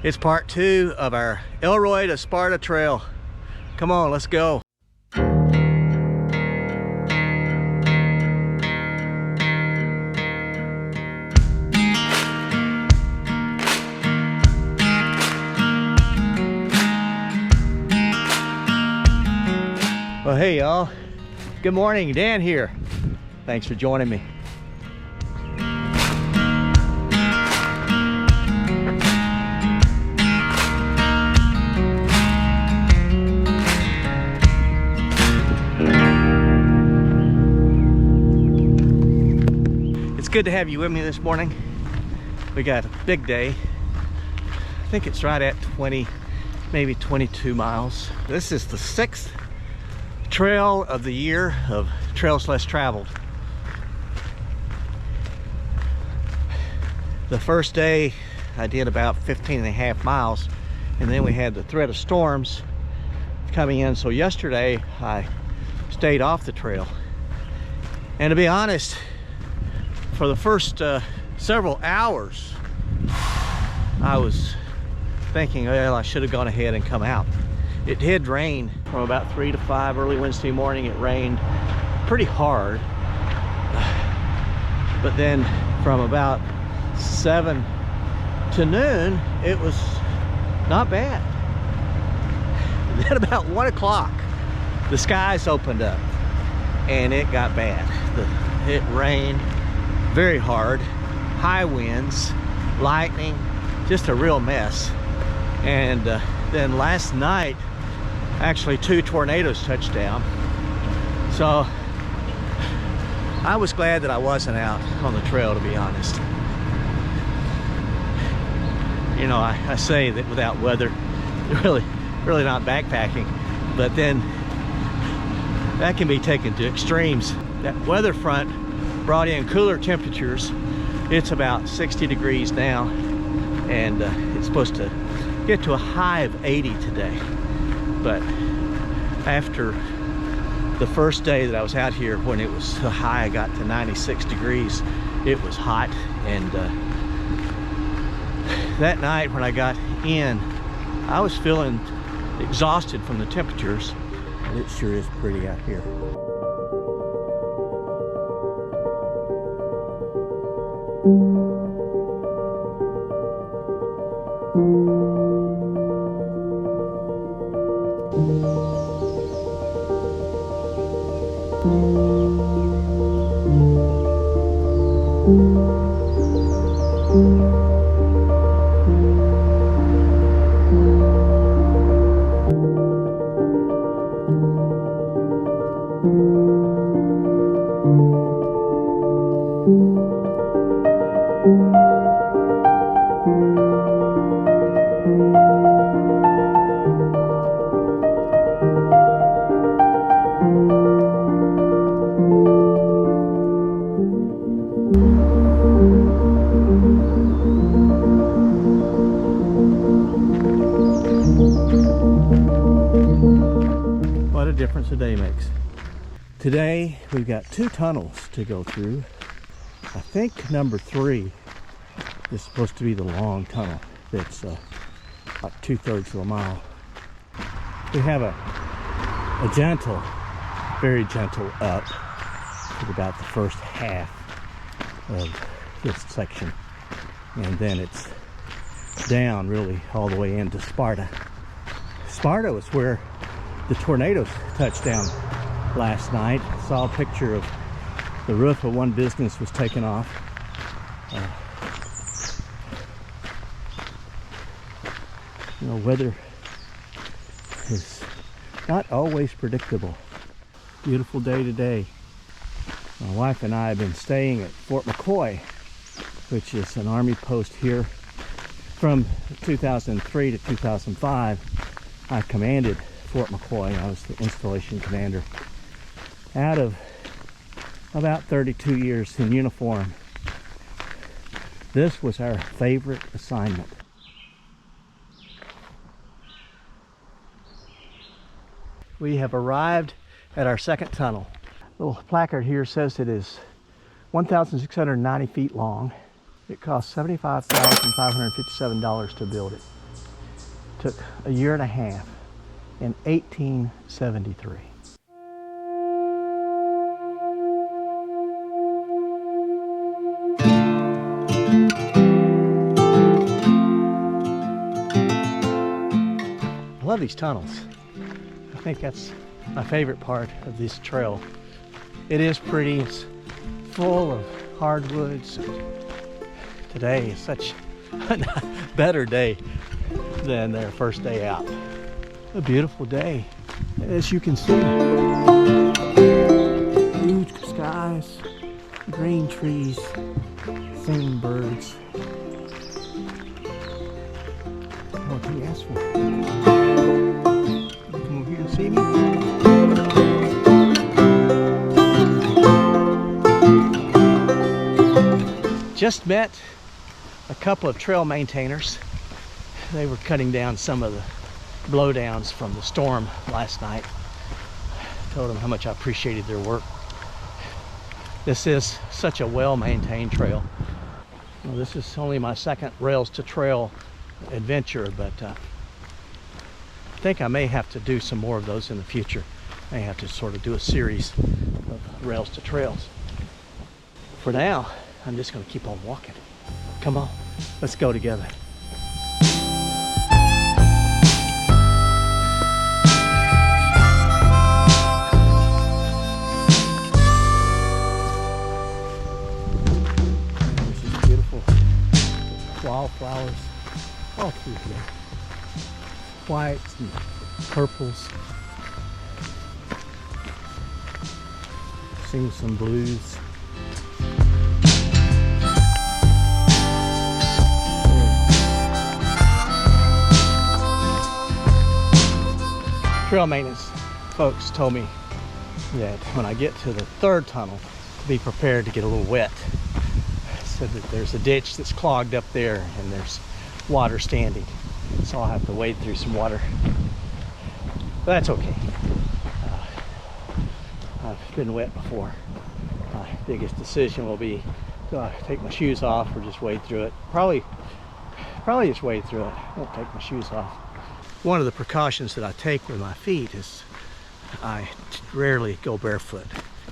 It's part 2 of our Elroy to Sparta Trail. Come on, let's go. Well, hey y'all. Good morning, Dan here. Thanks for joining me. It's good to have you with me this morning. We got a big day. I think it's right at 20, maybe 22 miles. This is the 6th trail of the year of trails less traveled. The first day I did about 15.5 miles, and then we had the threat of storms coming in, so yesterday I stayed off the trail. And to be honest, for the first several hours I was thinking, well, I should have gone ahead and come out. It did rain from about 3 to 5 early Wednesday morning. It rained pretty hard, but then from about 7 to noon it was not bad. Then about 1 o'clock the skies opened up and it got bad. It rained very hard, high winds, lightning, just a real mess. And then last night actually 2 tornadoes touched down, so I was glad that I wasn't out on the trail, to be honest. You know, I say that without weather, really not backpacking, but then that can be taken to extremes. That weather front brought in cooler temperatures. It's about 60 degrees now, and it's supposed to get to a high of 80 today. But after the first day that I was out here, when it was so high, I got to 96 degrees. It was hot, and that night when I got in, I was feeling exhausted from the temperatures. And it sure is pretty out here. What a difference a day makes. Today we've got 2 tunnels to go through. I think number 3 is supposed to be the long tunnel that's like 2/3 of a mile. We have a gentle, very gentle up to about the first half of this section, and then it's down really all the way into Sparta. Sparta was where the tornadoes touched down last night. Saw a picture of the roof of one business was taken off. You know, weather is not always predictable. Beautiful day today. My wife and I have been staying at Fort McCoy, which is an army post here. From 2003 to 2005, I commanded Fort McCoy. I was the installation commander. Out of about 32 years in uniform, this was our favorite assignment. We have arrived at our second tunnel. The little placard here says it is 1,690 feet long. It cost $75,557 to build it. Took a year and a half in 1873. I love these tunnels. I think that's my favorite part of this trail. It is pretty, it's full of hardwoods. Today is such a better day than their first day out. A beautiful day, as you can see. Huge skies, green trees, singing birds. What can you ask for? Come over here and see me. Just met a couple of trail maintainers. They were cutting down some of the blowdowns from the storm last night. Told them how much I appreciated their work. This is such a well-maintained trail. Well, this is only my second Rails to Trail adventure, but I think I may have to do some more of those in the future. I may have to sort of do a series of Rails to Trails. For now, I'm just going to keep on walking. Come on, let's go together. This is beautiful. Wildflowers all through here. Whites and purples. Seeing some blues. Trail maintenance folks told me that when I get to the third tunnel, to be prepared to get a little wet. Said that there's a ditch that's clogged up there and there's water standing, so I'll have to wade through some water. But that's okay. I've been wet before. My biggest decision will be, do I take my shoes off or just wade through it? Probably just wade through it. I won't take my shoes off. One of the precautions that I take with my feet is I rarely go barefoot.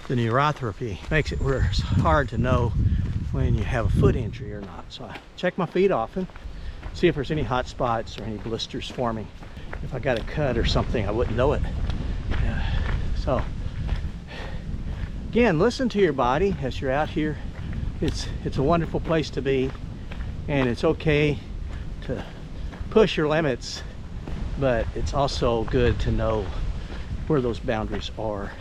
The neuropathy makes it where it's hard to know when you have a foot injury or not. So I check my feet often, see if there's any hot spots or any blisters forming. If I got a cut or something, I wouldn't know it. So again, listen to your body as you're out here. It's a wonderful place to be, and it's okay to push your limits, but it's also good to know where those boundaries are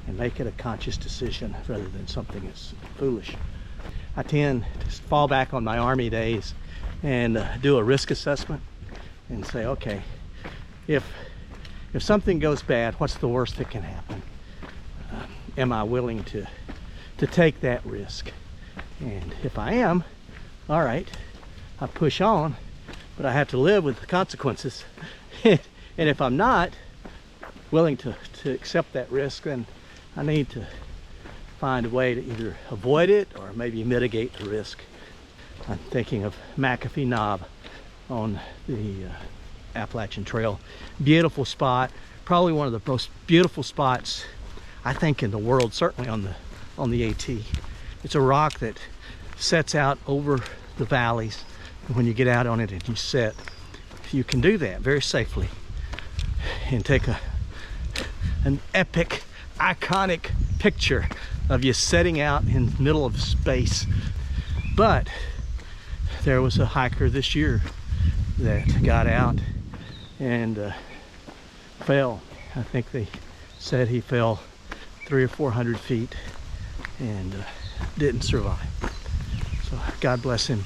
and make it a conscious decision rather than something that's foolish. I tend to fall back on my Army days and do a risk assessment and say, okay, if something goes bad, what's the worst that can happen? Am I willing to take that risk? And if I am, all right, I push on, but I have to live with the consequences. And if I'm not willing to accept that risk, then I need to find a way to either avoid it or maybe mitigate the risk. I'm thinking of McAfee Knob on the Appalachian Trail. Beautiful spot, probably one of the most beautiful spots I think in the world, certainly on the AT. It's a rock that sets out over the valleys, and when you get out on it and you sit, you can do that very safely and take an epic, iconic picture of you setting out in the middle of space. But there was a hiker this year that got out and fell. I think they said he fell 300 or 400 feet and didn't survive. So God bless him.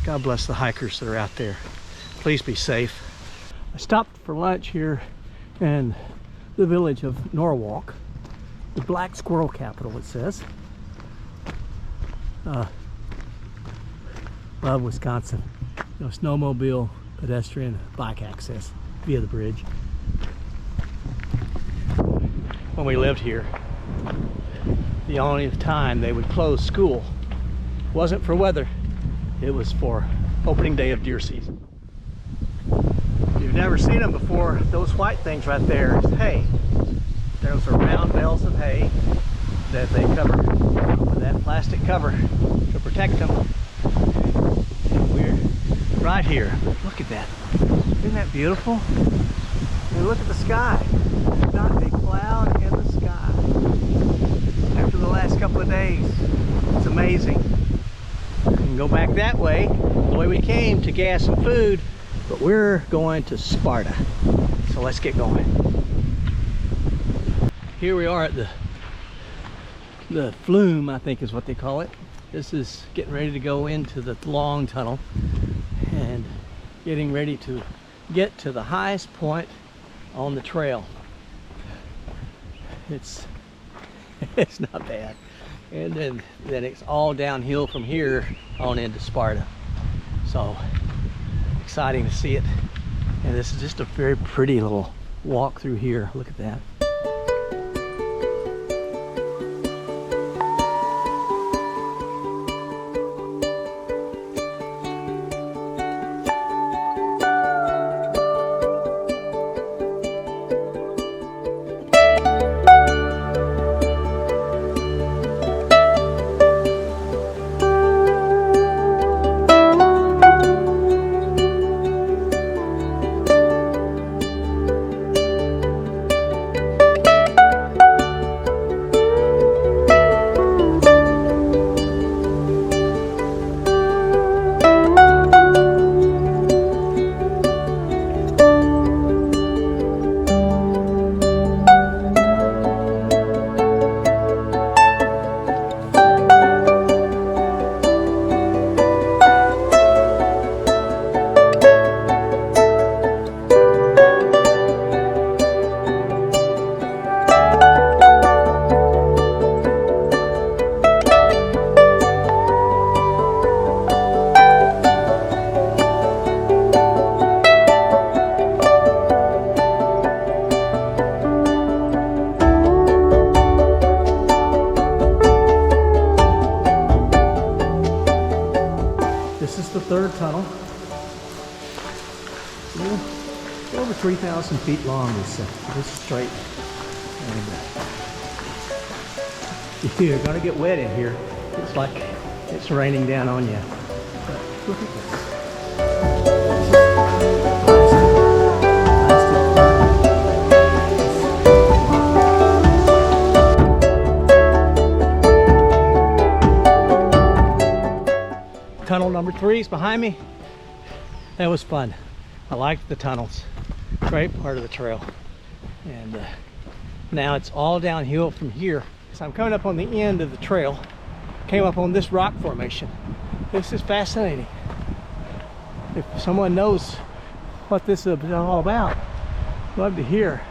God bless the hikers that are out there. Please be safe. I stopped for lunch here in the village of Norwalk, the black squirrel capital, it says. Love Wisconsin. You know, snowmobile, pedestrian, bike access via the bridge. When we lived here, the only time they would close school wasn't for weather, it was for opening day of deer season. If you've never seen them before, those white things right there is hay. Those are round bales of hay that they cover with that plastic cover to protect them. And we're right here. Look at that. Isn't that beautiful? And look at the sky. There's not a cloud in the sky. After the last couple of days, it's amazing. We can go back that way, the way we came, to gas and food, but we're going to Sparta. So let's get going. Here we are at the flume, I think is what they call it. This is getting ready to go into the long tunnel and getting ready to get to the highest point on the trail. It's not bad. And then it's all downhill from here on into Sparta. So exciting to see it. And this is just a very pretty little walk through here. Look at that. Third tunnel. Over 3,000 feet long, this straight. And you're gonna get wet in here. It's like it's raining down on you. But look at this. Tunnel number 3 is behind me. That was fun. I liked the tunnels. Great part of the trail. And now it's all downhill from here. So I'm coming up on the end of the trail. Came up on this rock formation. This is fascinating. If someone knows what this is all about, I'd love to hear.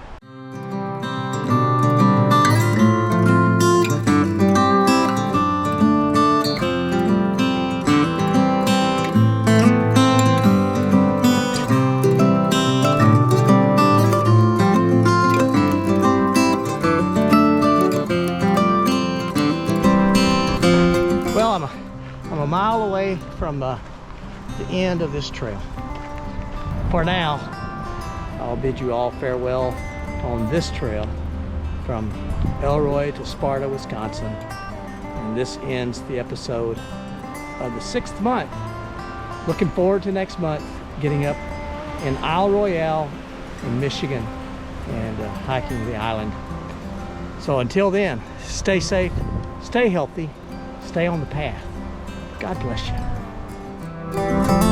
I'm a mile away from the end of this trail. For now, I'll bid you all farewell on this trail from Elroy to Sparta, Wisconsin. And this ends the episode of the 6th month. Looking forward to next month, getting up in Isle Royale in Michigan and hiking the island. So until then, stay safe, stay healthy, stay on the path. God bless you.